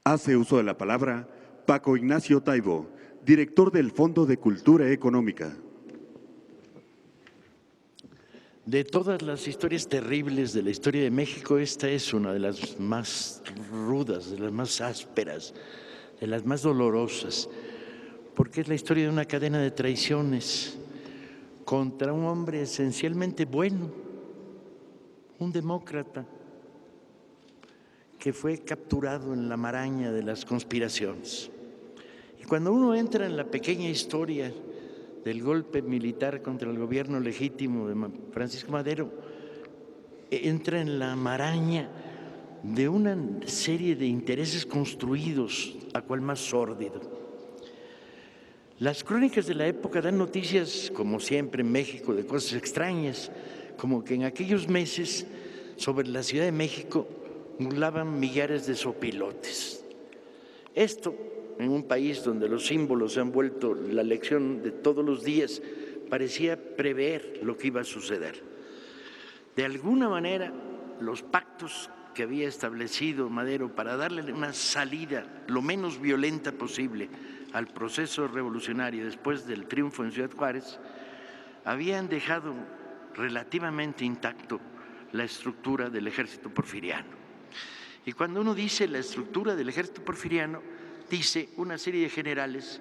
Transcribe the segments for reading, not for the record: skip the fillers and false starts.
Hace uso de la palabra Paco Ignacio Taibo, director del Fondo de Cultura Económica. De todas las historias terribles de la historia de México, esta es una de las más rudas, de las más ásperas, de las más dolorosas, porque es la historia de una cadena de traiciones contra un hombre esencialmente bueno, un demócrata, que fue capturado en la maraña de las conspiraciones. Y cuando uno entra en la pequeña historia del golpe militar contra el gobierno legítimo de Francisco Madero, entra en la maraña de una serie de intereses construidos, a cual más sórdido. Las crónicas de la época dan noticias, como siempre en México, de cosas extrañas, como que en aquellos meses sobre la Ciudad de México volaban millares de sopilotes. Esto, en un país donde los símbolos se han vuelto la lección de todos los días, parecía prever lo que iba a suceder. De alguna manera, los pactos que había establecido Madero para darle una salida lo menos violenta posible al proceso revolucionario después del triunfo en Ciudad Juárez, habían dejado relativamente intacto la estructura del ejército porfiriano. Y cuando uno dice la estructura del ejército porfiriano, dice una serie de generales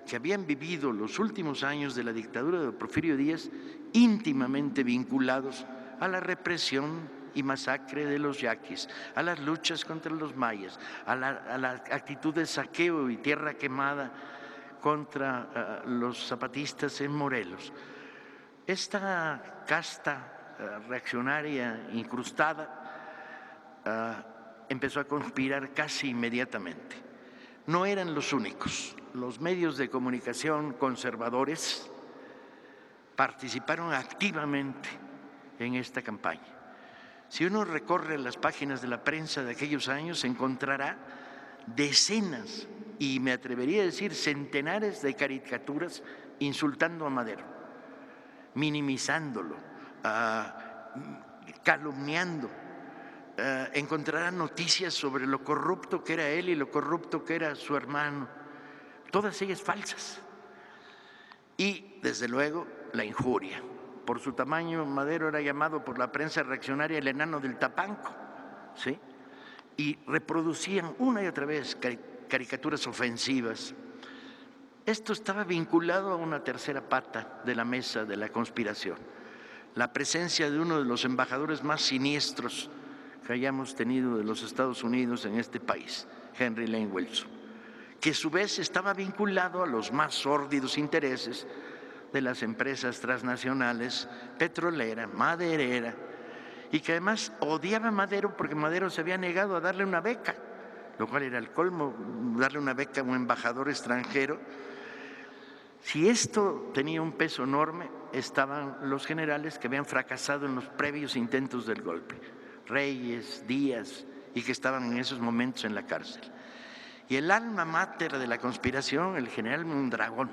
que habían vivido los últimos años de la dictadura de Porfirio Díaz íntimamente vinculados a la represión y masacre de los yaquis, a las luchas contra los mayas, a la actitud de saqueo y tierra quemada contra los zapatistas en Morelos. Esta casta reaccionaria incrustada empezó a conspirar casi inmediatamente. No eran los únicos. Los medios de comunicación conservadores participaron activamente en esta campaña. Si uno recorre las páginas de la prensa de aquellos años, encontrará decenas, y me atrevería a decir centenares de caricaturas insultando a Madero, minimizándolo, calumniando. Encontrarán noticias sobre lo corrupto que era él y lo corrupto que era su hermano, todas ellas falsas. Y, desde luego, la injuria. Por su tamaño, Madero era llamado por la prensa reaccionaria el enano del Tapanco, ¿sí? Y reproducían una y otra vez caricaturas ofensivas. Esto estaba vinculado a una tercera pata de la mesa de la conspiración, la presencia de uno de los embajadores más siniestros que hayamos tenido de los Estados Unidos en este país, Henry Lane Wilson, que a su vez estaba vinculado a los más sórdidos intereses de las empresas transnacionales, petrolera, maderera, y que además odiaba a Madero porque Madero se había negado a darle una beca, lo cual era el colmo, darle una beca a un embajador extranjero. Si esto tenía un peso enorme, estaban los generales que habían fracasado en los previos intentos del golpe, Reyes, Díaz, y que estaban en esos momentos en la cárcel. Y el alma mater de la conspiración, el general Mondragón,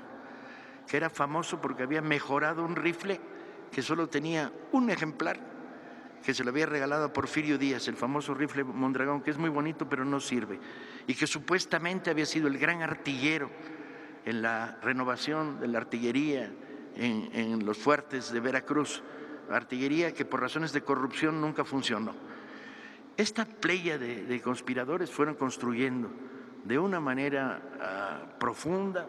que era famoso porque había mejorado un rifle que solo tenía un ejemplar, que se lo había regalado a Porfirio Díaz, el famoso rifle Mondragón, que es muy bonito pero no sirve, y que supuestamente había sido el gran artillero en la renovación de la artillería en los fuertes de Veracruz, artillería que por razones de corrupción nunca funcionó. Esta playa de conspiradores fueron construyendo de una manera profunda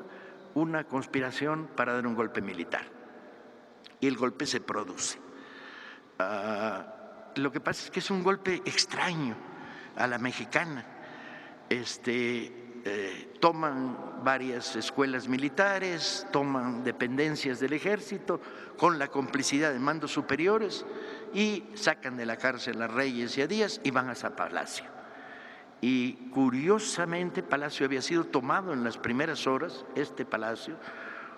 una conspiración para dar un golpe militar. Y el golpe se produce. Lo que pasa es que es un golpe extraño a la mexicana. Toman varias escuelas militares, toman dependencias del ejército con la complicidad de mandos superiores y sacan de la cárcel a Reyes y a Díaz y van a Palacio. Y curiosamente Palacio había sido tomado en las primeras horas, este Palacio,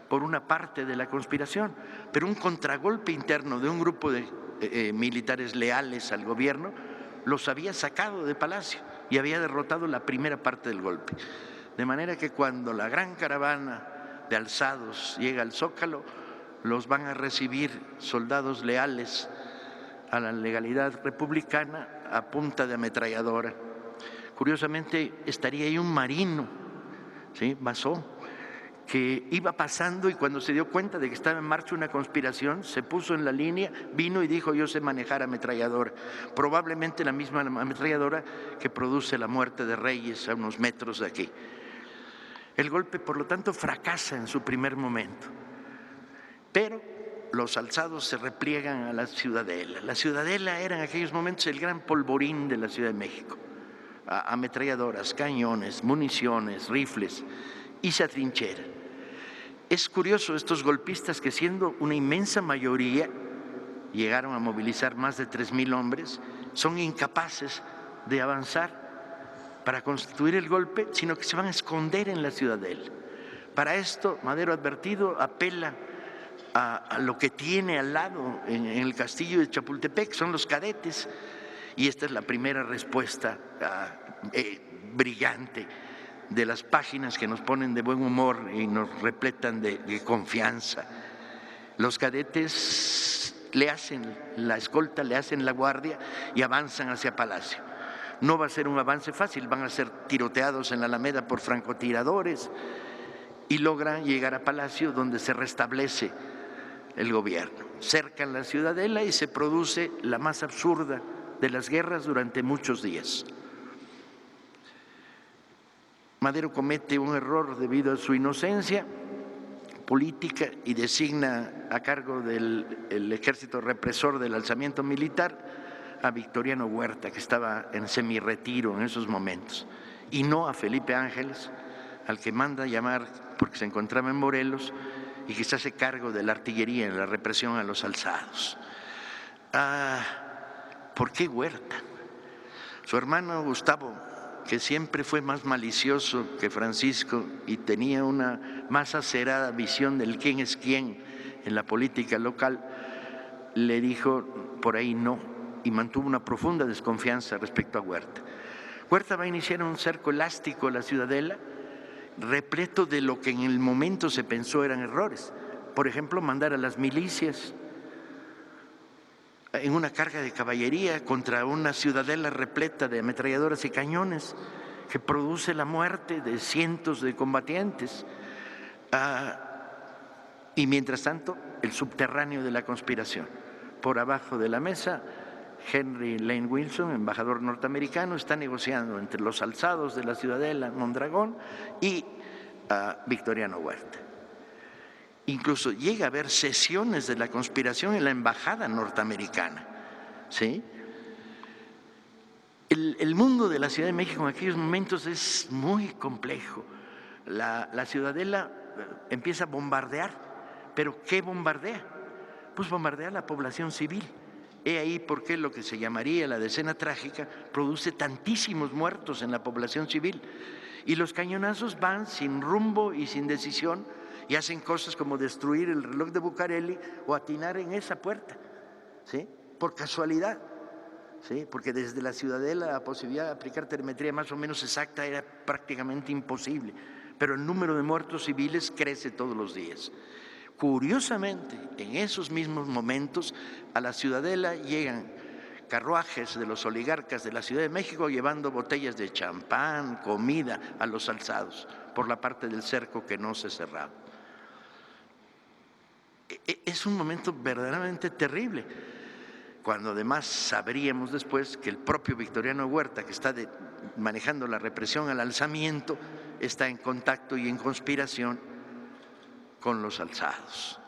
por una parte de la conspiración, pero un contragolpe interno de un grupo de militares leales al gobierno los había sacado de Palacio y había derrotado la primera parte del golpe. De manera que cuando la gran caravana de alzados llega al Zócalo, los van a recibir soldados leales a la legalidad republicana a punta de ametralladora, Curiosamente, estaría ahí un marino, ¿sí? Masó, que iba pasando y cuando se dio cuenta de que estaba en marcha una conspiración, se puso en la línea, vino y dijo: yo sé manejar ametralladora, probablemente la misma ametralladora que produce la muerte de Reyes a unos metros de aquí. El golpe, por lo tanto, fracasa en su primer momento, pero los alzados se repliegan a la Ciudadela. La Ciudadela era en aquellos momentos el gran polvorín de la Ciudad de México. Ametralladoras, cañones, municiones, rifles, y se atrinchera. Es curioso, estos golpistas, que siendo una inmensa mayoría, llegaron a movilizar más de 3,000 hombres, son incapaces de avanzar para constituir el golpe, sino que se van a esconder en la Ciudadela. Para esto, Madero, advertido, apela a lo que tiene al lado en el castillo de Chapultepec, son los cadetes, y esta es la primera respuesta brillante de las páginas que nos ponen de buen humor y nos repletan de confianza. Los cadetes le hacen la escolta, le hacen la guardia y avanzan hacia Palacio. No va a ser un avance fácil, van a ser tiroteados en la Alameda por francotiradores y logran llegar a Palacio, donde se restablece el gobierno. Cercan la Ciudadela y se produce la más absurda de las guerras durante muchos días. Madero comete un error debido a su inocencia política y designa a cargo del ejército represor del alzamiento militar a Victoriano Huerta, que estaba en semirretiro en esos momentos, y no a Felipe Ángeles, al que manda llamar porque se encontraba en Morelos y que se hace cargo de la artillería en la represión a los alzados. ¿Por qué Huerta? Su hermano Gustavo, que siempre fue más malicioso que Francisco y tenía una más acerada visión del quién es quién en la política local, le dijo por ahí no, y mantuvo una profunda desconfianza respecto a Huerta. Huerta va a iniciar un cerco elástico a la Ciudadela, repleto de lo que en el momento se pensó eran errores. Por ejemplo, mandar a las milicias en una carga de caballería contra una Ciudadela repleta de ametralladoras y cañones, que produce la muerte de cientos de combatientes. Y mientras tanto, el subterráneo de la conspiración. Por abajo de la mesa, Henry Lane Wilson, embajador norteamericano, está negociando entre los alzados de la Ciudadela, Mondragón, y Victoriano Huerta. Incluso llega a haber sesiones de la conspiración en la embajada norteamericana, ¿sí? El mundo de la Ciudad de México en aquellos momentos es muy complejo. La Ciudadela empieza a bombardear, pero ¿qué bombardea? Pues bombardea a la población civil. He ahí por qué lo que se llamaría la decena trágica produce tantísimos muertos en la población civil. Y los cañonazos van sin rumbo y sin decisión y hacen cosas como destruir el reloj de Bucareli o atinar en esa puerta, ¿sí? Por casualidad, ¿sí? Porque desde la Ciudadela la posibilidad de aplicar telemetría más o menos exacta era prácticamente imposible, pero el número de muertos civiles crece todos los días. Curiosamente, en esos mismos momentos a la Ciudadela llegan carruajes de los oligarcas de la Ciudad de México llevando botellas de champán, comida a los alzados por la parte del cerco que no se cerraba. Es un momento verdaderamente terrible, cuando además sabríamos después que el propio Victoriano Huerta, que está manejando la represión al alzamiento, está en contacto y en conspiración con los alzados.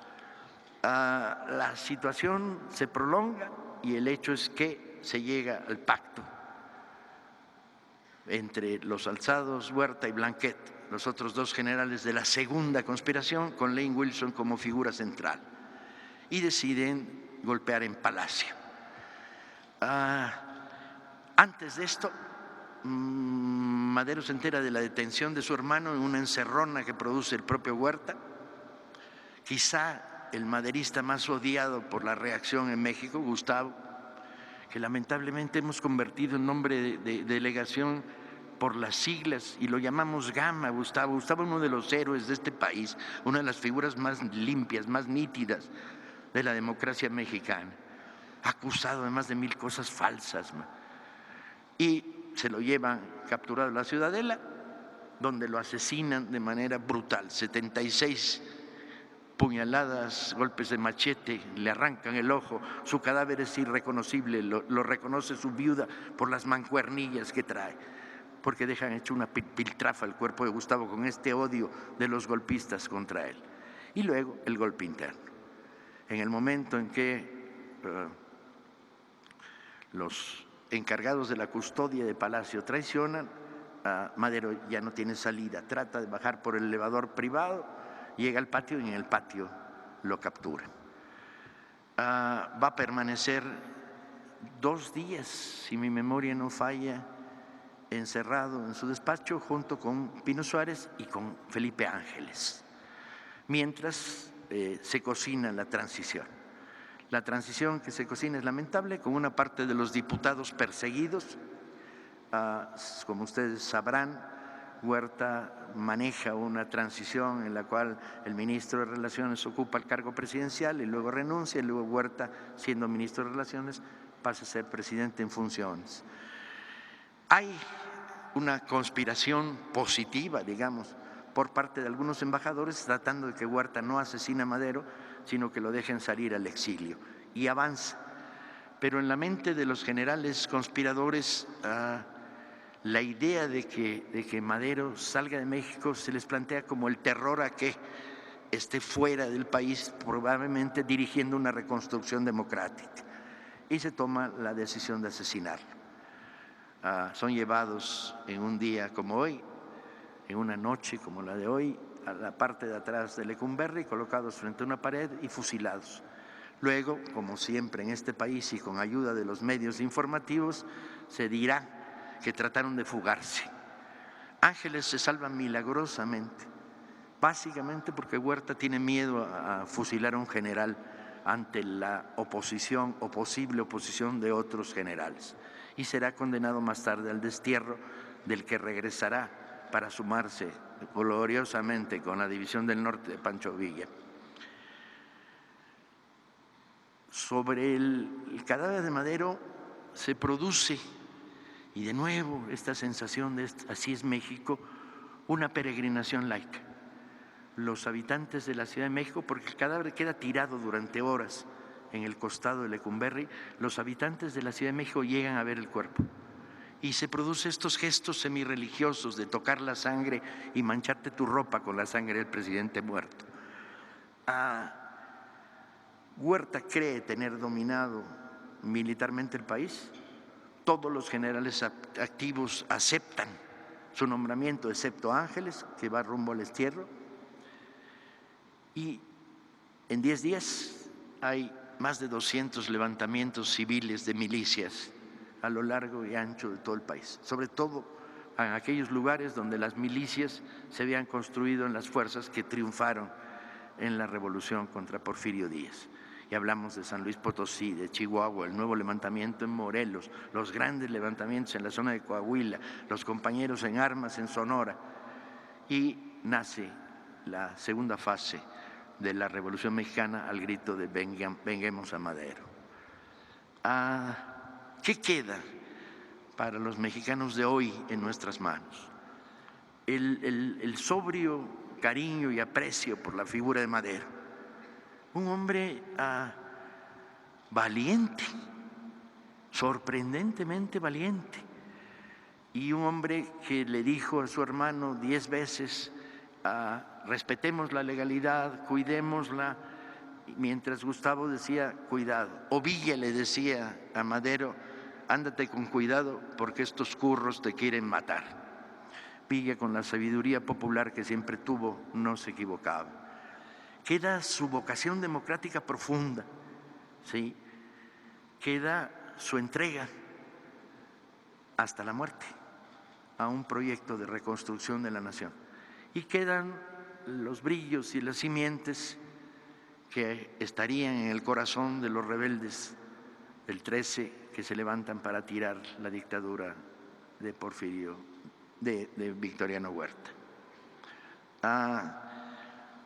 La situación se prolonga y el hecho es que se llega al pacto entre los alzados, Huerta y Blanquet, los otros dos generales de la segunda conspiración, con Lane Wilson como figura central, y deciden golpear en Palacio. Antes de esto, Madero se entera de la detención de su hermano en una encerrona que produce el propio Huerta, quizá el maderista más odiado por la reacción en México, Gustavo, que lamentablemente hemos convertido en nombre de delegación por las siglas y lo llamamos Gama. Gustavo, uno de los héroes de este país, una de las figuras más limpias, más nítidas de la democracia mexicana, acusado de más de 1000 cosas falsas. Y se lo llevan capturado a la Ciudadela, donde lo asesinan de manera brutal. 76 puñaladas, golpes de machete, le arrancan el ojo, su cadáver es irreconocible, lo reconoce su viuda por las mancuernillas que trae, porque dejan hecho una piltrafa el cuerpo de Gustavo con este odio de los golpistas contra él. Y luego el golpe interno. En el momento en que los encargados de la custodia de Palacio traicionan, Madero ya no tiene salida, trata de bajar por el elevador privado, llega al patio y en el patio lo captura. Va a permanecer 2 días, si mi memoria no falla, encerrado en su despacho junto con Pino Suárez y con Felipe Ángeles, mientras se cocina la transición. La transición que se cocina es lamentable, con una parte de los diputados perseguidos. Como ustedes sabrán, Huerta maneja una transición en la cual el ministro de Relaciones ocupa el cargo presidencial y luego renuncia, y luego Huerta, siendo ministro de Relaciones, pasa a ser presidente en funciones. Hay una conspiración positiva, digamos, por parte de algunos embajadores tratando de que Huerta no asesine a Madero, sino que lo dejen salir al exilio, y avanza. Pero en la mente de los generales conspiradores, la idea de que Madero salga de México se les plantea como el terror a que esté fuera del país, probablemente dirigiendo una reconstrucción democrática, y se toma la decisión de asesinarlo. Son llevados en un día como hoy, en una noche como la de hoy, a la parte de atrás de Lecumberri, colocados frente a una pared y fusilados. Luego, como siempre en este país y con ayuda de los medios informativos, se dirá que trataron de fugarse. Ángeles se salva milagrosamente, básicamente porque Huerta tiene miedo a fusilar a un general ante la oposición o posible oposición de otros generales, y será condenado más tarde al destierro, del que regresará para sumarse gloriosamente con la División del Norte de Pancho Villa. Sobre el cadáver de Madero se produce, y de nuevo esta sensación de así es México, una peregrinación laica. Los habitantes de la Ciudad de México, porque el cadáver queda tirado durante horas en el costado de Lecumberri, los habitantes de la Ciudad de México llegan a ver el cuerpo. Y se producen estos gestos semirreligiosos de tocar la sangre y mancharte tu ropa con la sangre del presidente muerto. Huerta cree tener dominado militarmente el país. Todos los generales activos aceptan su nombramiento, excepto Ángeles, que va rumbo al destierro. Y en 10 días hay más de 200 levantamientos civiles de milicias a lo largo y ancho de todo el país, sobre todo en aquellos lugares donde las milicias se habían construido en las fuerzas que triunfaron en la revolución contra Porfirio Díaz. Y hablamos de San Luis Potosí, de Chihuahua, el nuevo levantamiento en Morelos, los grandes levantamientos en la zona de Coahuila, los compañeros en armas en Sonora, y nace la segunda fase de la Revolución Mexicana al grito de venguemos a Madero. ¿Qué queda para los mexicanos de hoy en nuestras manos? El sobrio cariño y aprecio por la figura de Madero, un hombre valiente, sorprendentemente valiente, y un hombre que le dijo a su hermano 10 veces, respetemos la legalidad, cuidémosla, mientras Gustavo decía cuidado, o Villa le decía a Madero, ándate con cuidado porque estos curros te quieren matar. Villa, con la sabiduría popular que siempre tuvo, no se equivocaba. Queda su vocación democrática profunda, ¿sí? Queda su entrega hasta la muerte a un proyecto de reconstrucción de la nación, y quedan los brillos y las simientes que estarían en el corazón de los rebeldes del 13 que se levantan para tirar la dictadura de Porfirio, de Victoriano Huerta.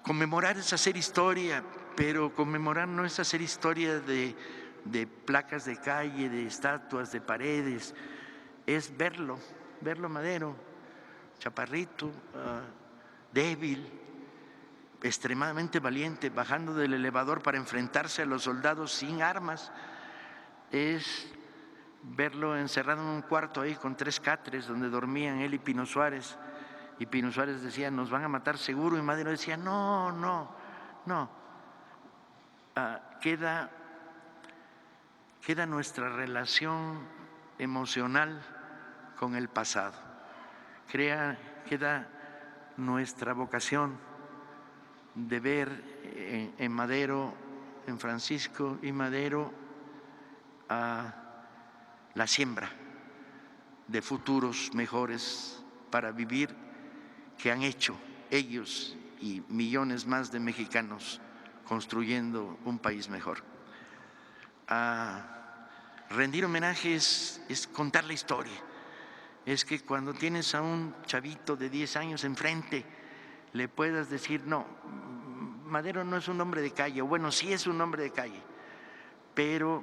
Conmemorar es hacer historia, pero conmemorar no es hacer historia de placas de calle, de estatuas, de paredes. es verlo Madero, chaparrito, débil, extremadamente valiente, bajando del elevador para enfrentarse a los soldados sin armas. Es verlo encerrado en un cuarto ahí con 3 catres donde dormían él y Pino Suárez. Y Pino Suárez decía, nos van a matar seguro. Y Madero decía, no. Queda nuestra relación emocional con el pasado. Queda nuestra vocación de ver en Madero, en Francisco y Madero, la siembra de futuros mejores para vivir que han hecho ellos y millones más de mexicanos construyendo un país mejor. Rendir homenaje es contar la historia. Es que cuando tienes a un chavito de 10 años enfrente, le puedas decir, no, Madero no es un hombre de calle, o bueno, sí es un hombre de calle, pero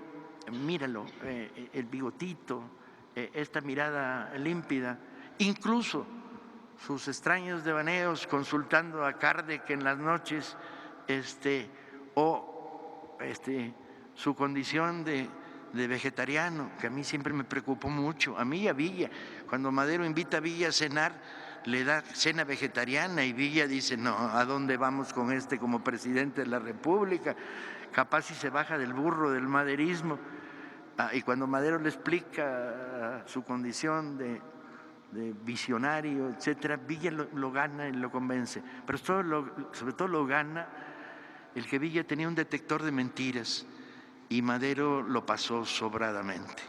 míralo, el bigotito, esta mirada límpida, incluso sus extraños devaneos consultando a Kardec en las noches, su condición de vegetariano, que a mí siempre me preocupó mucho, a mí y a Villa. Cuando Madero invita a Villa a cenar, le da cena vegetariana y Villa dice, no, ¿a dónde vamos con como presidente de la República? Capaz si se baja del burro del maderismo. Y cuando Madero le explica su condición de visionario, etcétera, Villa lo gana y lo convence. Pero sobre todo lo gana el que Villa tenía un detector de mentiras y Madero lo pasó sobradamente.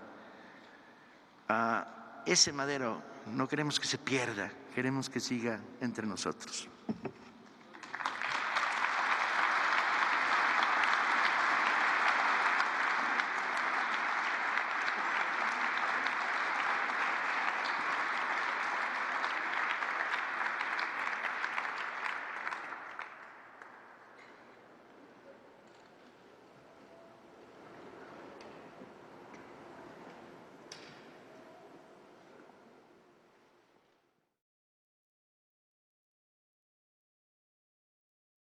Ese Madero no queremos que se pierda, queremos que siga entre nosotros.